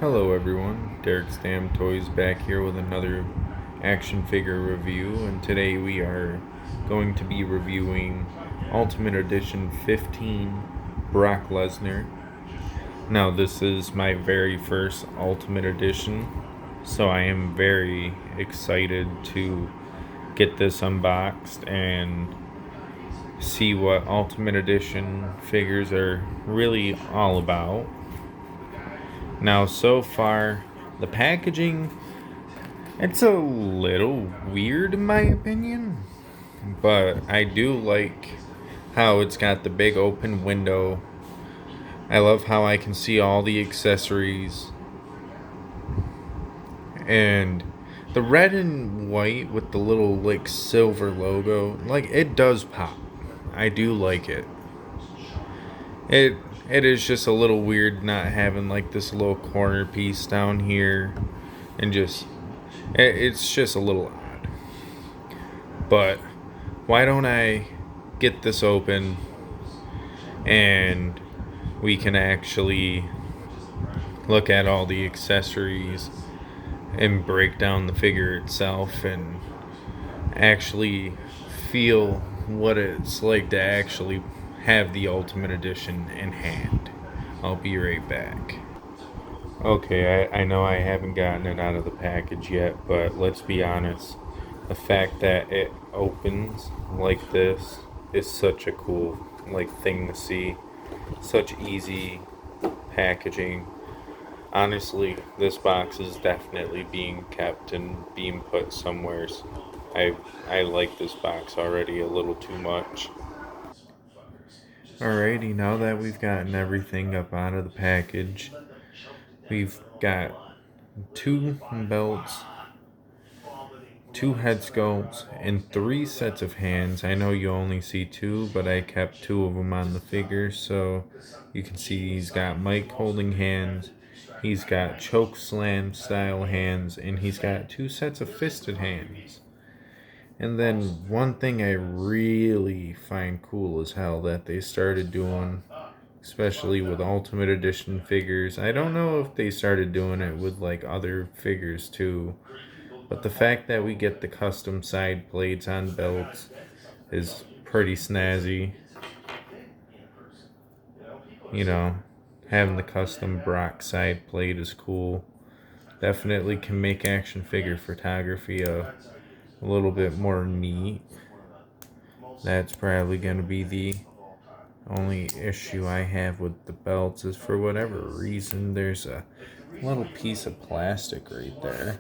Hello everyone, Derek Stam Toys back here with another action figure review, and today we are going to be reviewing Ultimate Edition 15 Brock Lesnar. Now this is my very first Ultimate Edition, so I am very excited to get this unboxed and see what Ultimate Edition figures are really all about. Now so far, the packaging, it's a little weird in my opinion, but I do like how it's got the big open window. I love how I can see all the accessories, and the red and white with the little like silver logo, like it does pop. I do like it. It it is just a little weird not having like this little corner piece down here, and it's just a little odd. But why don't I get this open and we can actually look at all the accessories and break down the figure itself and actually feel what it's like to actually have the Ultimate Edition in hand. I'll be right back. Okay, I know I haven't gotten it out of the package yet, but let's be honest. The fact that it opens like this is such a cool thing to see. Such easy packaging. Honestly, this box is definitely being kept and being put somewhere. I like this box already a little too much. Alrighty, now that we've gotten everything up out of the package, we've got two belts, two head sculpts, and three sets of hands. I know you only see two, but I kept two of them on the figure, so you can see he's got Mike holding hands, he's got choke slam style hands, and he's got two sets of fisted hands. And then one thing I really find cool as hell that they started doing, especially with Ultimate Edition figures. I don't know if they started doing it with like other figures too, but the fact that we get the custom side plates on belts is pretty snazzy. You know, having the custom Brock side plate is cool. Definitely can make action figure photography a little bit more neat. That's probably going to be the only issue I have with the belts is for whatever reason there's a little piece of plastic right there.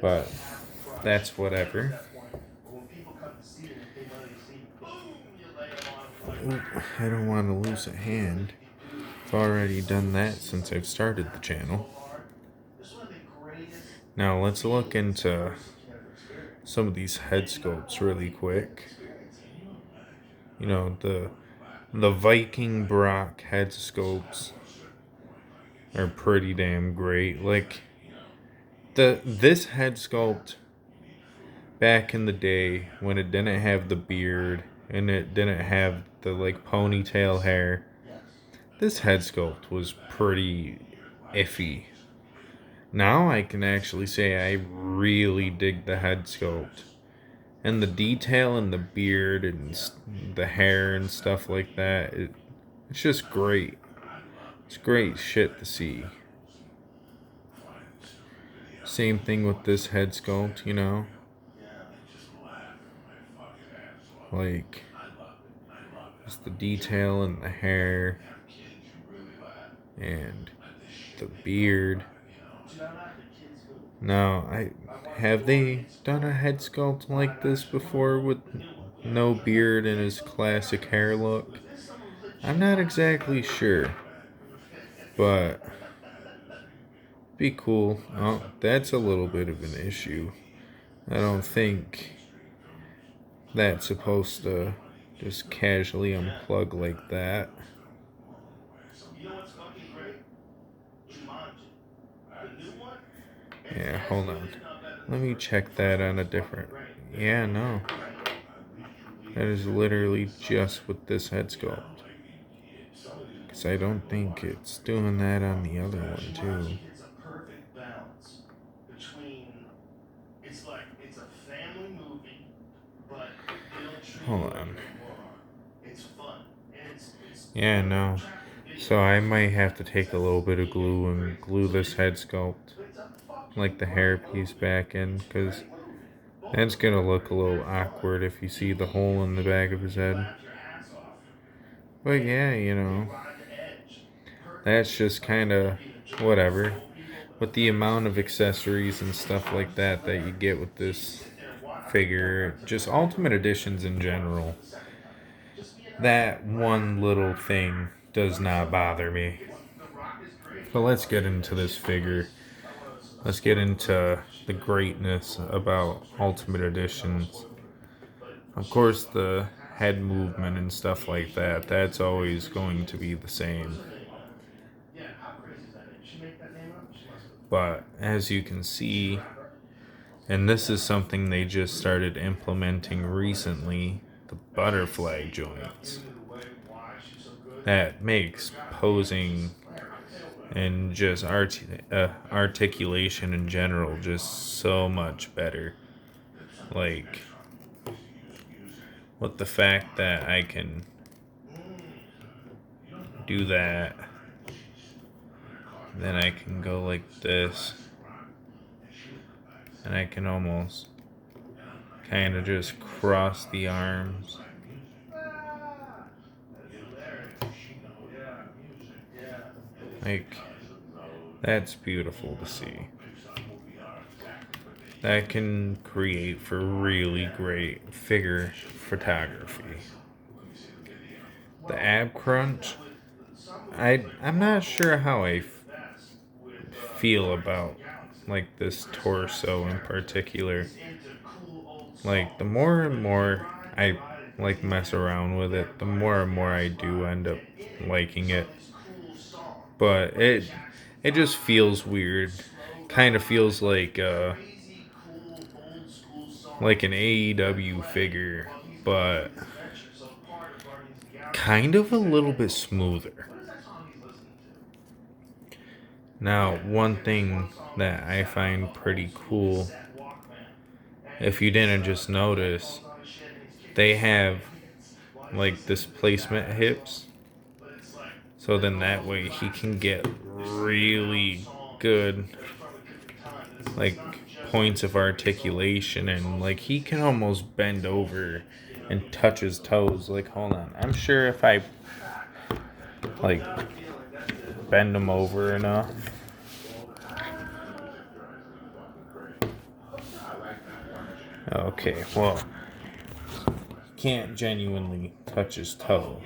But that's whatever. Ooh, I don't want to lose a hand. I've already done that since I've started the channel. Now let's look into some of these head sculpts really quick. You know, the Viking Brock head sculpts are pretty damn great. Like this head sculpt back in the day when it didn't have the beard and it didn't have the like ponytail hair, this head sculpt was pretty iffy. Now I can actually say I really dig the head sculpt. And the detail in the beard and the hair and stuff like that, it's just great. It's great shit to see. Same thing with this head sculpt, you know? Like, just the detail in the hair and the beard. Now, have they done a head sculpt like this before with no beard and his classic hair look? I'm not exactly sure, but be cool. Oh, that's a little bit of an issue. I don't think that's supposed to just casually unplug like that. Yeah, hold on. Let me check that on a different. Yeah, no. That is literally just with this head sculpt. Because I don't think it's doing that on the other one, too. Hold on. Yeah, no. So I might have to take a little bit of glue and glue this head sculpt, like the hairpiece back in, because that's gonna look a little awkward if you see the hole in the back of his head. But yeah, that's just kind of whatever. With the amount of accessories and stuff like that you get with this figure, just Ultimate Editions in general, that one little thing does not bother me. But let's get into this figure. Let's get into the greatness about Ultimate Editions. Of course, the head movement and stuff like that, that's always going to be the same. But as you can see, and this is something they just started implementing recently, the butterfly joints. That makes posing and just articulation in general just so much better. Like, with the fact that I can do that, then I can go like this, and I can almost kind of just cross the arms. Like, that's beautiful to see. That can create for really great figure photography. The ab crunch, I'm not sure how I feel about like this torso in particular. Like, the more and more I like mess around with it, the more and more I do end up liking it. But it just feels weird. Kind of feels like an AEW figure, but kind of a little bit smoother. Now, one thing that I find pretty cool, if you didn't just notice, they have like displacement hips. So then that way he can get really good like points of articulation, and like he can almost bend over and touch his toes. Like, hold on. I'm sure if I like bend him over enough. Okay, well, can't genuinely touch his toes.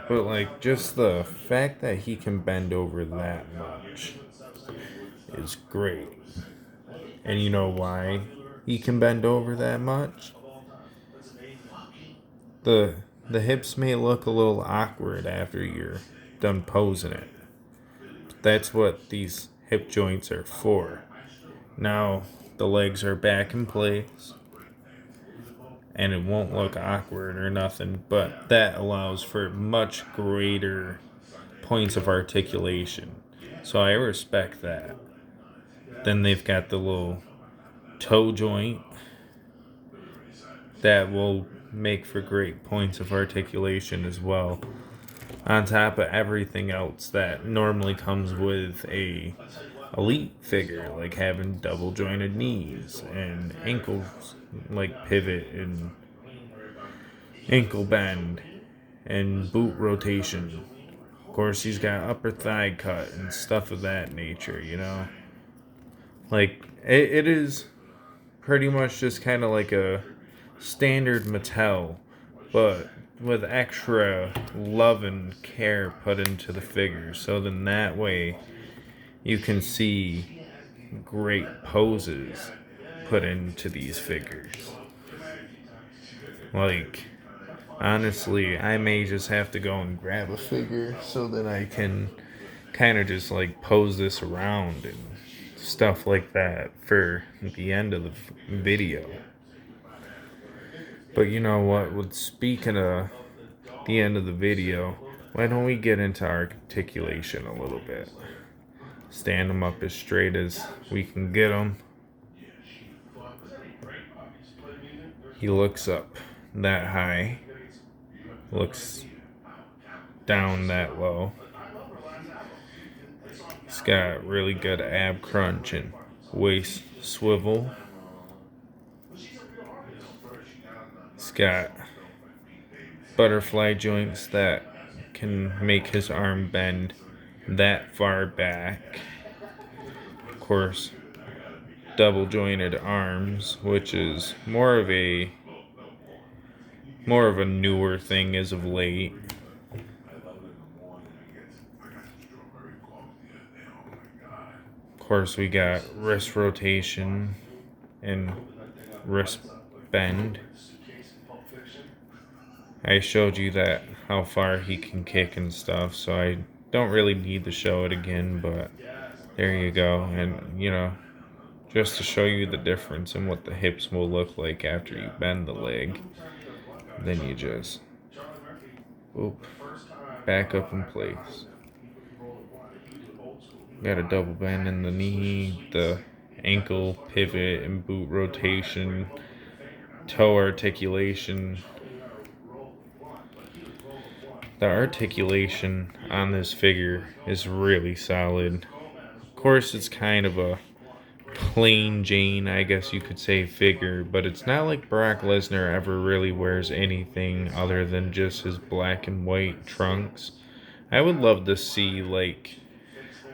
But like just the fact that he can bend over that much is great. And you know why he can bend over that much? The the hips may look a little awkward after you're done posing it. That's what these hip joints are for. Now the legs are back in place and it won't look awkward or nothing, but that allows for much greater points of articulation. So I respect that. Then they've got the little toe joint that will make for great points of articulation as well. On top of everything else that normally comes with a elite figure, like having double jointed knees and ankles like pivot and ankle bend and boot rotation. Of course, he's got upper thigh cut and stuff of that nature. Like, it is pretty much just kind of like a standard Mattel, but with extra love and care put into the figure. So then that way you can see great poses put into these figures. Like, honestly, I may just have to go and grab a figure so that I can kind of just like pose this around and stuff like that for the end of the video. But you know what? With speaking of the end of the video, why don't we get into articulation a little bit? Stand them up as straight as we can get them. He looks up. that high. Looks down that low. He's got really good ab crunch and waist swivel. He's got butterfly joints that can make his arm bend that far back. Of course, double jointed arms, which is more of a newer thing as of late. Of course, we got wrist rotation and wrist bend. I showed you that how far he can kick and stuff, so I don't really need to show it again, but there you go. And just to show you the difference in what the hips will look like after you bend the leg, then you just oop, back up in place. Got a double bend in the knee, the ankle pivot and boot rotation, toe articulation. The articulation on this figure is really solid. Of course, it's kind of a plain Jane, I guess you could say, figure, but it's not like Brock Lesnar ever really wears anything other than just his black and white trunks. I would love to see like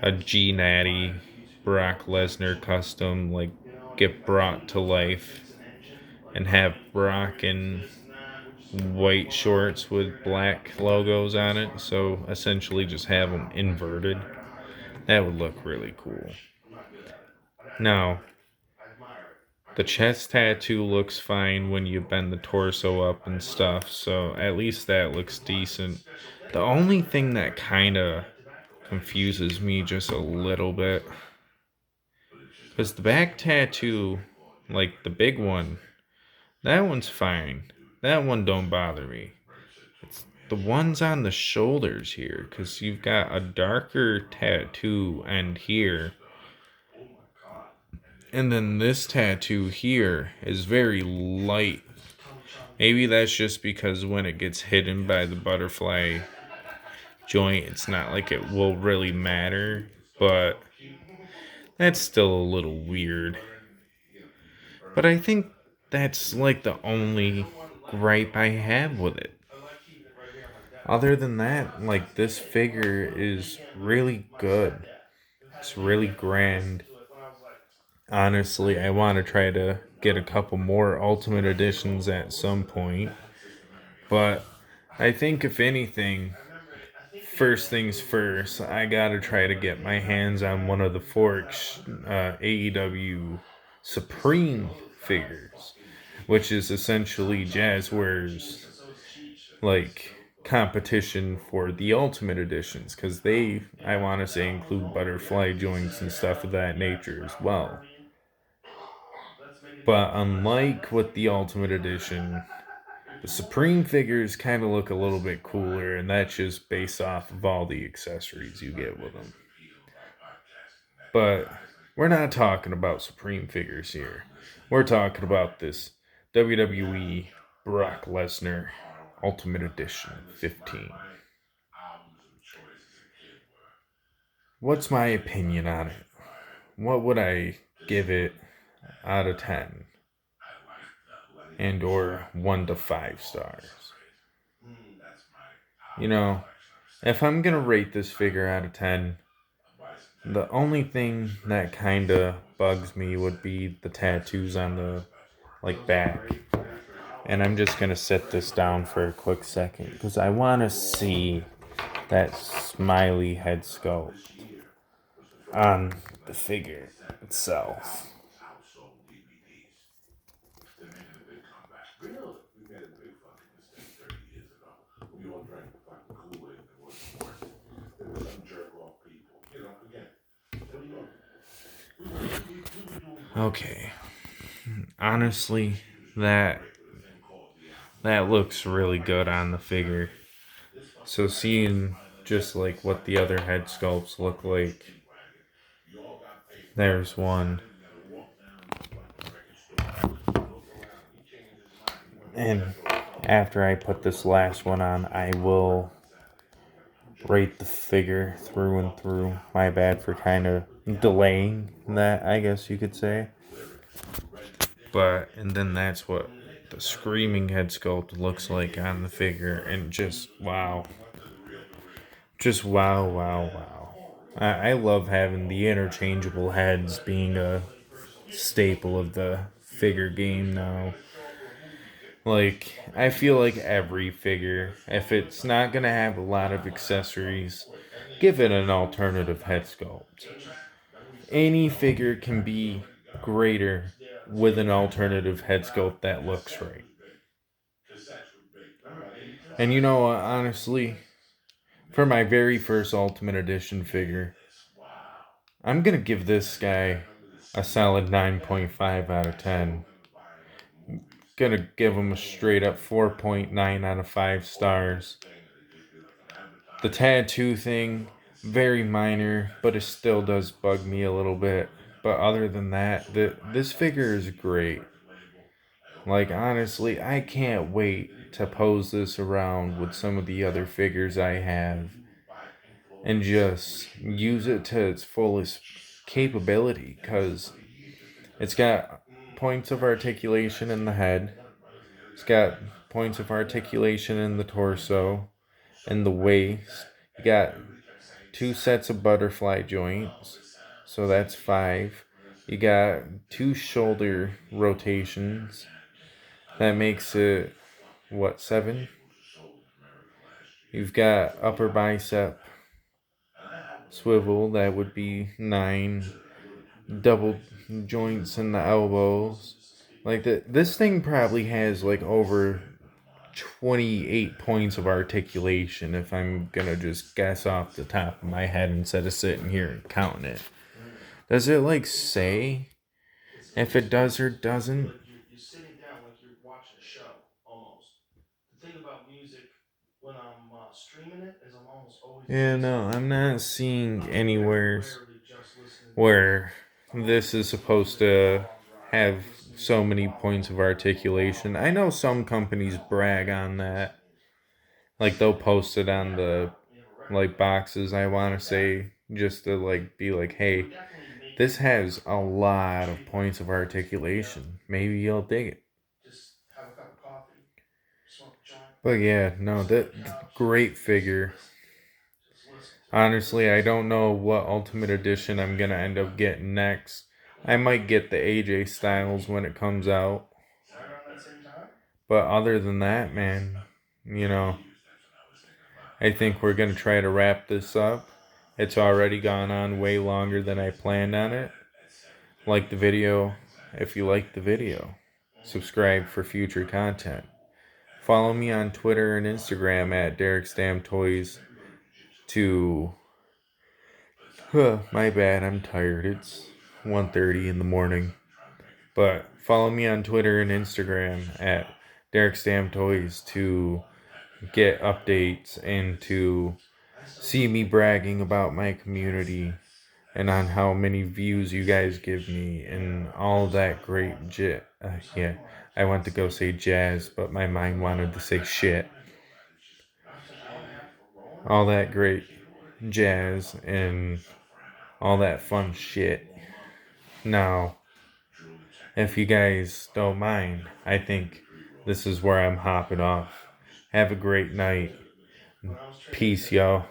a G Natty Brock Lesnar custom like get brought to life and have Brock in white shorts with black logos on it, so essentially just have them inverted. That would look really cool. Now, the chest tattoo looks fine when you bend the torso up and stuff, so at least that looks decent. The only thing that kind of confuses me just a little bit is the back tattoo, like the big one, that one's fine. That one don't bother me. It's the ones on the shoulders here, because you've got a darker tattoo end here, and then this tattoo here is very light. Maybe that's just because when it gets hidden by the butterfly joint, it's not like it will really matter, but that's still a little weird. But I think that's like the only gripe I have with it. Other than that, like this figure is really good. It's really grand. Honestly, I want to try to get a couple more Ultimate Editions at some point. But I think, if anything, first things first, I gotta try to get my hands on one of the Forks AEW Supreme figures, which is essentially Jazzware's like competition for the Ultimate Editions, because they, I want to say, include butterfly joints and stuff of that nature as well. But unlike with the Ultimate Edition, the Supreme figures kind of look a little bit cooler, and that's just based off of all the accessories you get with them. But we're not talking about Supreme figures here. We're talking about this WWE Brock Lesnar Ultimate Edition 15. What's my opinion on it? What would I give it out of 10? And or 1 to 5 stars? If I'm going to rate this figure out of 10, the only thing that kind of bugs me would be the tattoos on the back. And I'm just going to set this down for a quick second because I want to see that smiley head sculpt on the figure itself. Okay. Honestly, that looks really good on the figure. So seeing just like what the other head sculpts look like, there's one. And after I put this last one on, I will rate the figure through and through. My bad for kind of delaying that, I guess you could say. But, and then that's what the screaming head sculpt looks like on the figure, and just wow. Just wow, wow, wow. I love having the interchangeable heads being a staple of the figure game now. Like, I feel like every figure, if it's not gonna have a lot of accessories, give it an alternative head sculpt. Any figure can be greater with an alternative head sculpt that looks right. And you know what, honestly, for my very first Ultimate Edition figure, I'm gonna give this guy a solid 9.5 out of 10. Gonna give him a straight up 4.9 out of 5 stars. The tattoo thing, very minor, but it still does bug me a little bit. But other than that, this figure is great. Like, honestly, I can't wait to pose this around with some of the other figures I have and just use it to its fullest capability, because it's got points of articulation in the head, it's got points of articulation in the torso and the waist. You got two sets of butterfly joints, so that's five. You got two shoulder rotations, that makes it what, seven? You've got upper bicep swivel, that would be nine. Double joints in the elbows. Like this thing probably has like over 28 points of articulation if I'm gonna just guess off the top of my head instead of sitting here and counting it. Does it like say if it does or doesn't? Yeah, no, I'm not seeing anywhere where this is supposed to have so many points of articulation. I know some companies brag on that. Like they'll post it on the like boxes, I want to say, just to like be like, "Hey, this has a lot of points of articulation. Maybe you'll dig it." But yeah, no, that great figure. Honestly, I don't know what Ultimate Edition I'm gonna end up getting next. I might get the AJ Styles when it comes out. But other than that, man, you know, I think we're gonna try to wrap this up. It's already gone on way longer than I planned on it. Like the video if you like the video. Subscribe for future content. Follow me on Twitter and Instagram at Derek Stam Toys to my bad, I'm tired. It's 1:30 in the morning. But follow me on Twitter and Instagram at Derek Stam Toys to get updates and to see me bragging about my community and on how many views you guys give me and all that great yeah, I went to go say jazz, but my mind wanted to say shit. All that great jazz and all that fun shit. Now, if you guys don't mind, I think this is where I'm hopping off. Have a great night. Peace, y'all.